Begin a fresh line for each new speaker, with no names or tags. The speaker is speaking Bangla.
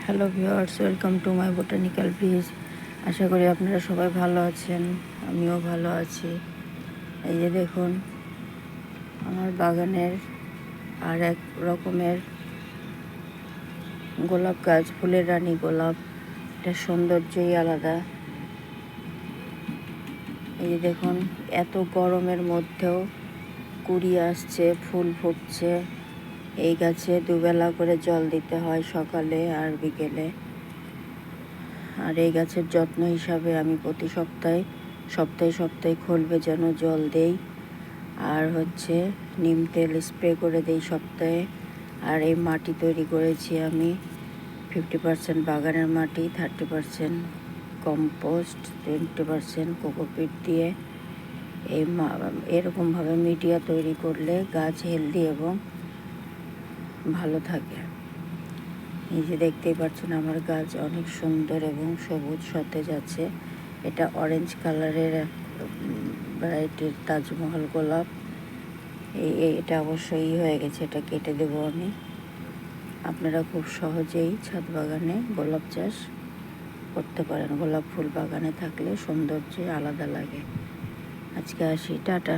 Hello viewers, welcome to my botanical viz. আশা করি আপনারা সবাই ভালো আছেন, আমিও ভালো আছি। এই যে দেখুন আমার বাগানের আর এক রকমের গোলাপ গাছ, ফুলের রানী গোলাপ। এটা সৌন্দর্যই আলাদা। এই যে দেখুন এত গরমের মধ্যেও কুড়ি আসছে, ফুল ফুটছে। এই গাছে দুবেলা করে জল দিতে হয়, সকালে আর বিকেলে। আর এই গাছের যত্ন হিসাবে আমি প্রতি সপ্তাহে খোল ভেজানো জল দেই, আর নিম তেল স্প্রে করে দেই সপ্তাহে। আর এই মাটি তৈরি করেছি আমি 50% বাগানের মাটি, 30% কম্পোস্ট, 20% কোকোপিট দিয়ে। এরকমভাবে মিডিয়া তৈরি করলে গাছ হেলদি এবং ভালো থাকে। এই যে দেখতেই পাচ্ছেন আমার গাছ অনেক সুন্দর এবং সবুজ সতেজ আছে। এটা অরেঞ্জ কালারের ভ্যারাইটির তাজমহল গোলাপ। এটা অবশ্যই হয়ে গেছে, এটা কেটে দেবো আমি। আপনারা খুব সহজেই ছাদ বাগানে গোলাপ চাষ করতে পারেন। গোলাপ ফুল বাগানে থাকলে সৌন্দর্য আলাদা লাগে। আজকে আসি, টাটা।